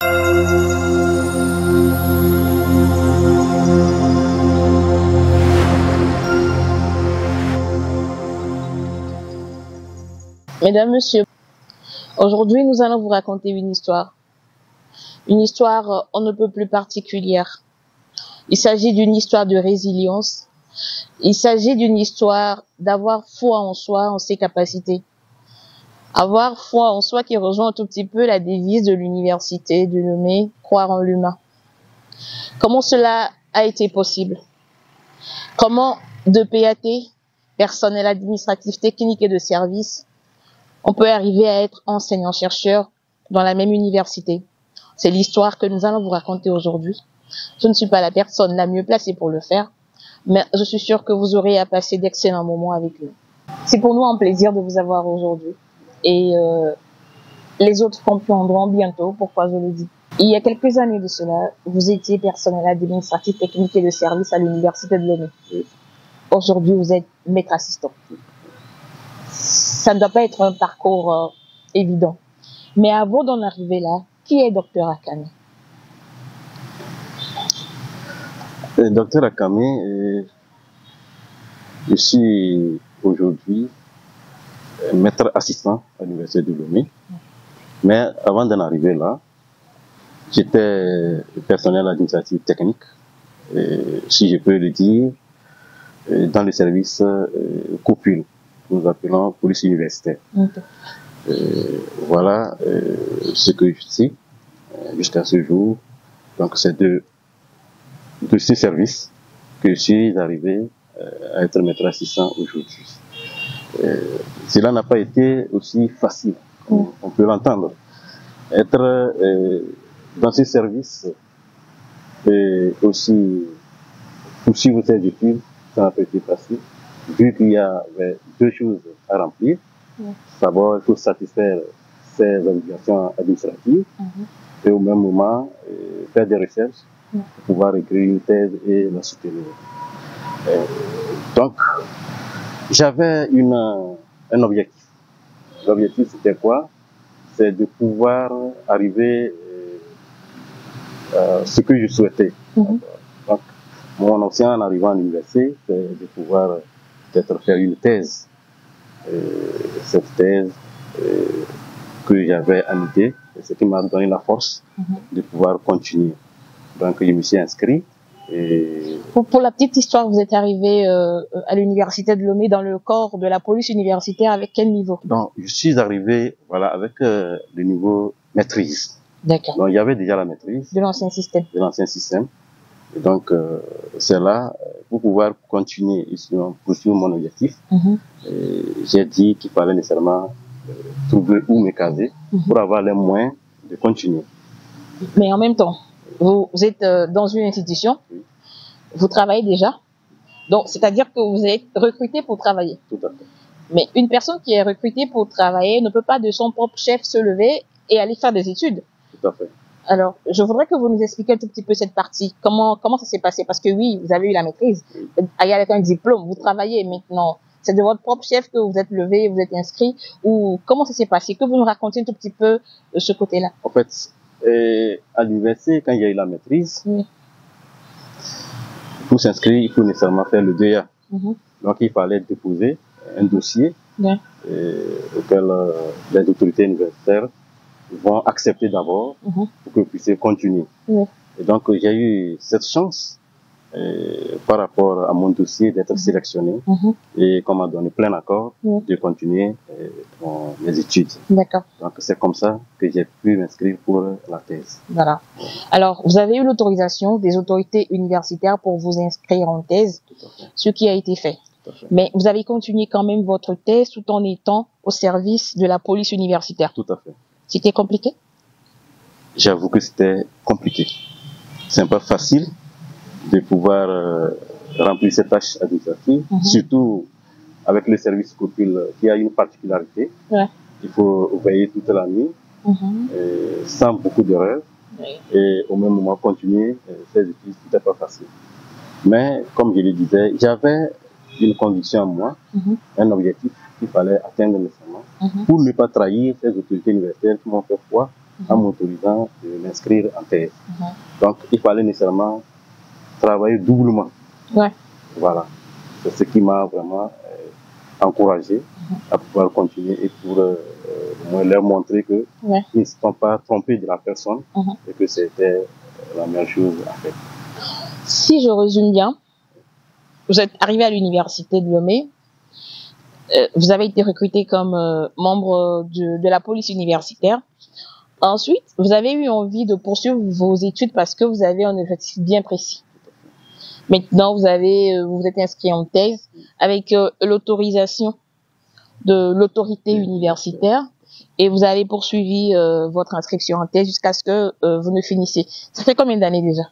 Mesdames, Messieurs, aujourd'hui nous allons vous raconter une histoire on ne peut plus particulière. Il s'agit d'une histoire de résilience, il s'agit d'une histoire d'avoir foi en soi, en ses capacités. Avoir foi en soi qui rejoint un tout petit peu la devise de l'université de Lomé, croire en l'humain. Comment cela a été possible? Comment de PAT, personnel administratif, technique et de service, on peut arriver à être enseignant-chercheur dans la même université? C'est l'histoire que nous allons vous raconter aujourd'hui. Je ne suis pas la personne la mieux placée pour le faire, mais je suis sûre que vous aurez à passer d'excellents moments avec nous. C'est pour nous un plaisir de vous avoir aujourd'hui. Et les autres comprendront bientôt pourquoi je le dis. Il y a quelques années de cela, vous étiez personnel administratif, technique et de service à l'université de Lomé. Aujourd'hui, vous êtes maître assistant. Ça ne doit pas être un parcours évident. Mais avant d'en arriver là, qui est Dr Akame? Dr Akame, je suis aujourd'hui maître assistant à l'université de Lomé. Mais avant d'en arriver là, j'étais personnel administratif technique, si je peux le dire, dans le service COPUL, nous appelons police universitaire. Okay. Voilà ce que je sais jusqu'à ce jour. Donc c'est de ce service que je suis arrivé à être maître assistant aujourd'hui. Cela n'a pas été aussi facile, comme on peut l'entendre. Être dans ce service et aussi poursuivre ses études, ça n'a pas été facile, vu qu'il y avait deux choses à remplir. D'abord, il faut satisfaire ses obligations administratives et au même moment faire des recherches pour pouvoir écrire une thèse et la soutenir. Donc, j'avais un objectif. L'objectif, c'était quoi? C'est de pouvoir arriver à ce que je souhaitais. Donc, mon option en arrivant à l'université, c'est de pouvoir peut-être faire une thèse. Cette thèse que j'avais en idée, c'est ce qui m'a donné la force de pouvoir continuer. Donc, je me suis inscrit. Et... Pour la petite histoire, vous êtes arrivé à l'université de Lomé dans le corps de la police universitaire avec quel niveau? Donc, je suis arrivé avec le niveau maîtrise. D'accord. Donc, il y avait déjà la maîtrise. De l'ancien système. De l'ancien système. Et donc, c'est là, pour pouvoir continuer et poursuivre mon objectif, j'ai dit qu'il fallait nécessairement trouver où me caser pour avoir les moyens de continuer. Mais en même temps, vous êtes dans une institution, vous travaillez déjà, donc c'est-à-dire que vous êtes recruté pour travailler. Tout à fait. Mais une personne qui est recrutée pour travailler ne peut pas de son propre chef se lever et aller faire des études. Tout à fait. Alors, je voudrais que vous nous expliquiez un tout petit peu cette partie. Comment ça s'est passé? Parce que oui, vous avez eu la maîtrise, il y a un diplôme, vous travaillez maintenant. C'est de votre propre chef que vous êtes levé, vous êtes inscrit, ou comment ça s'est passé? Que vous nous racontiez un tout petit peu de ce côté-là. En fait, à l'université, quand il y a eu la maîtrise, pour s'inscrire, il faut nécessairement faire le DEA. Donc, il fallait déposer un dossier auquel les autorités universitaires vont accepter d'abord pour que vous puissiez continuer. Et donc, j'ai eu cette chance par rapport à mon dossier d'être sélectionné et qu'on m'a donné plein accord de continuer mes études. D'accord. Donc, c'est comme ça que j'ai pu m'inscrire pour la thèse. Voilà. Alors, vous avez eu l'autorisation des autorités universitaires pour vous inscrire en thèse, ce qui a été fait. Mais vous avez continué quand même votre thèse tout en étant au service de la police universitaire. Tout à fait. C'était compliqué? J'avoue que c'était compliqué. C'est pas facile de pouvoir remplir ces tâches administratives, surtout avec le service COPUL qui a une particularité. Il faut veiller toute la nuit, sans beaucoup d'erreurs, et au même moment continuer ces études, c'était pas facile. Mais comme je le disais, j'avais une conviction en moi, un objectif qu'il fallait atteindre nécessairement, pour ne pas trahir ces autorités universitaires qui m'ont fait foi en m'autorisant de m'inscrire en thèse. Donc, il fallait nécessairement travailler doublement. Ouais. Voilà. C'est ce qui m'a vraiment encouragé à pouvoir continuer et pour leur montrer que ils ne se sont pas trompés de la personne et que c'était la meilleure chose à faire. Si je résume bien, vous êtes arrivé à l'université de Lomé, vous avez été recruté comme membre de la police universitaire. Ensuite, vous avez eu envie de poursuivre vos études parce que vous avez un objectif bien précis. Maintenant, vous vous êtes inscrit en thèse avec l'autorisation de l'autorité universitaire et vous avez poursuivi votre inscription en thèse jusqu'à ce que vous ne finissiez. Ça fait combien d'années déjà?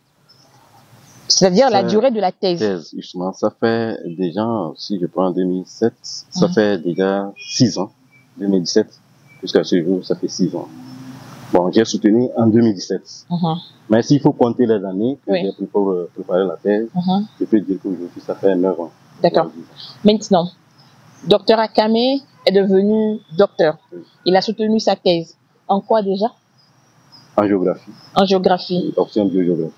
C'est-à-dire la durée de la thèse. Justement, ça fait déjà, si je prends 2007, ça fait déjà 6 ans. 2017, jusqu'à ce jour, ça fait 6 ans. Bon, j'ai soutenu en 2017. Mais s'il faut compter les années que j'ai pris pour préparer la thèse, je peux dire qu'aujourd'hui, ça fait 9 ans. D'accord. Maintenant, Dr Akame est devenu docteur. Il a soutenu sa thèse. En quoi déjà? En géographie. En géographie. Option biogéographie.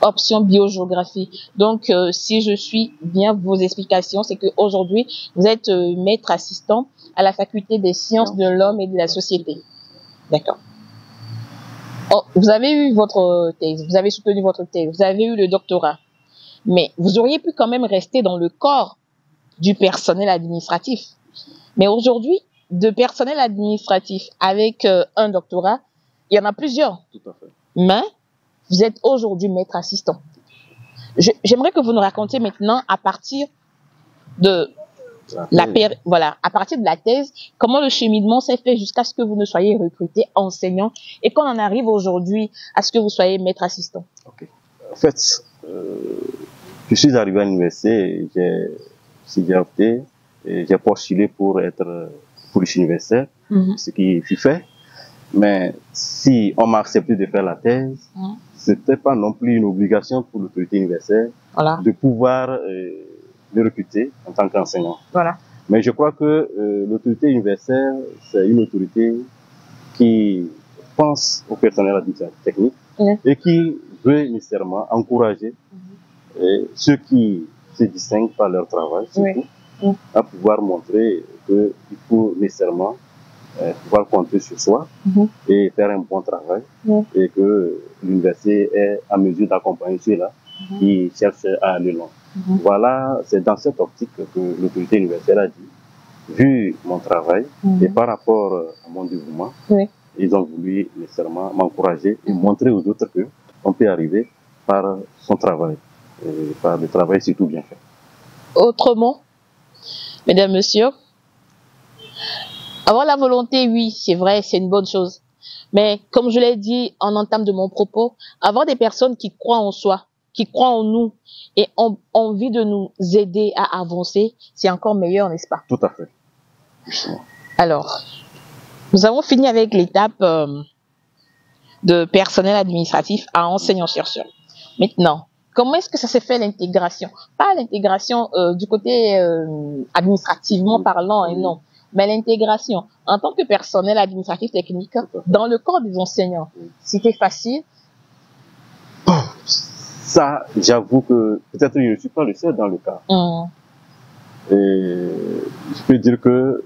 Option biogéographie. Donc, si je suis bien vos explications, c'est qu'aujourd'hui, vous êtes maître assistant à la faculté des sciences de l'homme et de la société. D'accord. Oh, vous avez eu votre thèse, vous avez soutenu votre thèse, vous avez eu le doctorat. Mais vous auriez pu quand même rester dans le corps du personnel administratif. Mais aujourd'hui, de personnel administratif avec un doctorat, il y en a plusieurs. Tout à fait. Mais vous êtes aujourd'hui maître assistant. J'aimerais que vous nous racontiez maintenant, à partir de à partir de la thèse, comment le cheminement s'est fait jusqu'à ce que vous ne soyez recruté enseignant et qu'on en arrive aujourd'hui à ce que vous soyez maître assistant. Okay. En fait, je suis arrivé à l'université, j'ai opté et j'ai postulé pour être police universitaire, ce qui fut fait. Mais si on m'a accepté de faire la thèse, c'était pas non plus une obligation pour l'autorité universitaire de pouvoir le recruter en tant qu'enseignant. Voilà. Mais je crois que l'autorité universitaire, c'est une autorité qui pense au personnel administratif technique et qui veut nécessairement encourager ceux qui se distinguent par leur travail, surtout, à pouvoir montrer qu'il faut nécessairement pouvoir compter sur soi et faire un bon travail et que l'université est en mesure d'accompagner ceux-là qui cherchent à aller loin. Voilà, c'est dans cette optique que l'autorité universitaire a dit, vu mon travail et par rapport à mon développement, ils ont voulu nécessairement m'encourager et montrer aux autres qu'on peut arriver par son travail, et par le travail surtout bien fait. Autrement, mesdames, messieurs, avoir la volonté, oui, c'est vrai, c'est une bonne chose. Mais comme je l'ai dit en entame de mon propos, avoir des personnes qui croient en soi, qui croient en nous et ont envie de nous aider à avancer, c'est encore meilleur, n'est-ce pas? Tout à fait. Justement. Alors, nous avons fini avec l'étape de personnel administratif à enseignant-chercheur. Maintenant, comment est-ce que ça s'est fait l'intégration? Pas l'intégration du côté administrativement parlant, et non. Mais l'intégration en tant que personnel administratif technique dans le corps des enseignants, c'était facile? Ça, j'avoue que peut-être je ne suis pas le seul dans le cas. Et je peux dire que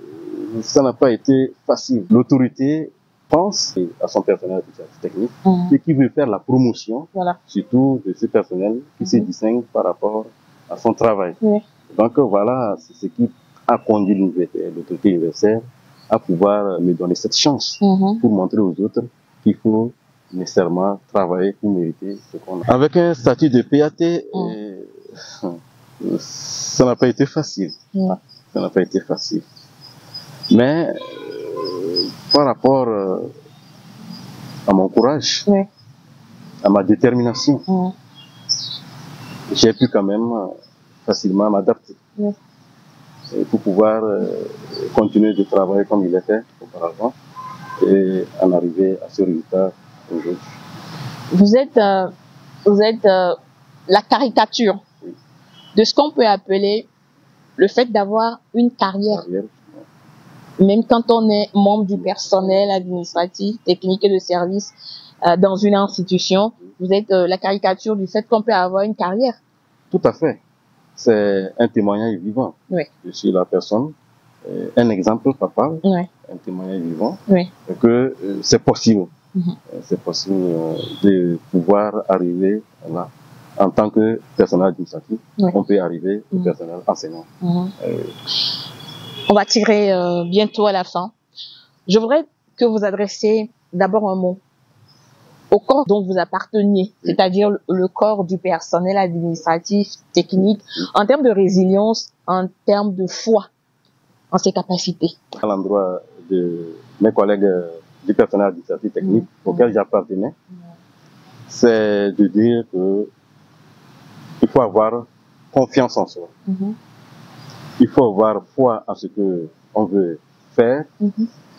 ça n'a pas été facile. L'autorité pense à son personnel administratif technique et qui veut faire la promotion, surtout de ce personnel qui se distingue par rapport à son travail. Donc voilà, c'est ce qui a conduit l'autorité universitaire à pouvoir me donner cette chance pour montrer aux autres qu'il faut nécessairement travailler pour mériter ce qu'on a. Avec un statut de PAT, ça n'a pas été facile. Ça n'a pas été facile. Mais par rapport à mon courage, à ma détermination, j'ai pu quand même facilement m'adapter. Pour pouvoir continuer de travailler comme il était auparavant et en arriver à ce résultat aujourd'hui. Vous êtes la caricature de ce qu'on peut appeler le fait d'avoir une carrière. Même quand on est membre du personnel administratif, technique et de service dans une institution, vous êtes la caricature du fait qu'on peut avoir une carrière. Tout à fait. C'est un témoignage vivant. Oui. Je suis la personne, un exemple, papa, Oui. un témoignage vivant, Oui. que c'est possible. C'est possible de pouvoir arriver là. En tant que personnel administratif, Oui. on peut arriver au personnel enseignant. On va tirer bientôt à la fin. Je voudrais que vous adressiez d'abord un mot au corps dont vous apparteniez, c'est-à-dire le corps du personnel administratif, technique, en termes de résilience, en termes de foi en ses capacités. À l'endroit de mes collègues du personnel administratif technique auquel j'appartenais, c'est de dire que il faut avoir confiance en soi. Il faut avoir foi en ce que on veut faire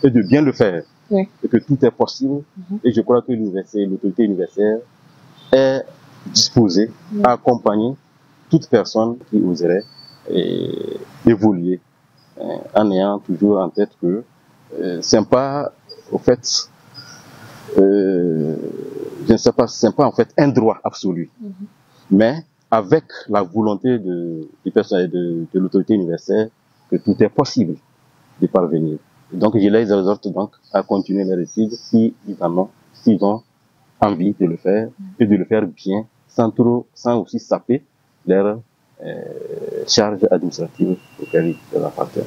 et de bien le faire. Et que tout est possible. Et je crois que l'autorité universelle est disposée à accompagner toute personne qui oserait évoluer en ayant toujours en tête que c'est pas, au fait, je ne sais pas, c'est pas en fait un droit absolu, mais avec la volonté du personnel de l'autorité universelle que tout est possible de parvenir. Donc je les exhorte donc à continuer leurs études s'ils ont envie de le faire et de le faire bien sans aussi saper leur charge administrative auxquelles ils appartiennent.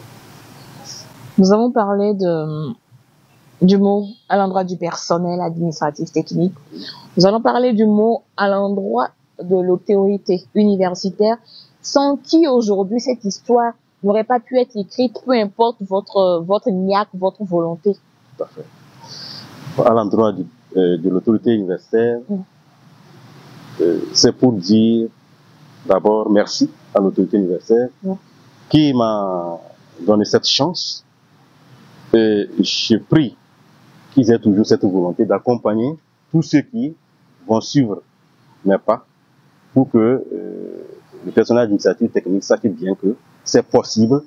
Nous avons parlé du mot à l'endroit du personnel administratif technique. Nous allons parler du mot à l'endroit de l'autorité universitaire, sans qui aujourd'hui cette histoire n'aurait pas pu être écrite, peu importe votre niaque, votre volonté. Tout à fait. À l'endroit de l'autorité universitaire, c'est pour dire d'abord merci à l'autorité universitaire qui m'a donné cette chance. Et je prie qu'ils aient toujours cette volonté d'accompagner tous ceux qui vont suivre mes pas pour que le personnel administratif technique sache bien que c'est possible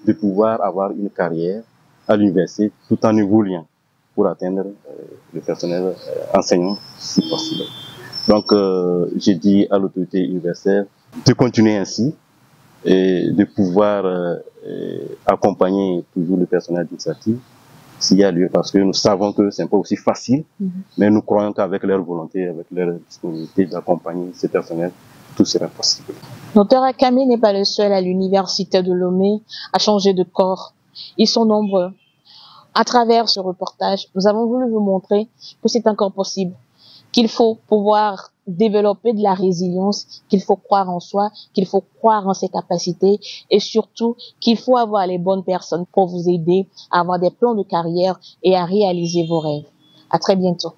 de pouvoir avoir une carrière à l'université tout en évoluant pour atteindre le personnel enseignant si possible. Donc, j'ai dit à l'autorité universitaire de continuer ainsi et de pouvoir accompagner toujours le personnel administratif s'il y a lieu, parce que nous savons que c'est pas aussi facile, mais nous croyons qu'avec leur volonté, avec leur disponibilité d'accompagner ces personnels, tout sera possible. Dr Akame n'est pas le seul à l'université de Lomé à changer de corps. Ils sont nombreux. À travers ce reportage, nous avons voulu vous montrer que c'est encore possible, qu'il faut pouvoir développer de la résilience, qu'il faut croire en soi, qu'il faut croire en ses capacités et surtout qu'il faut avoir les bonnes personnes pour vous aider à avoir des plans de carrière et à réaliser vos rêves. À très bientôt.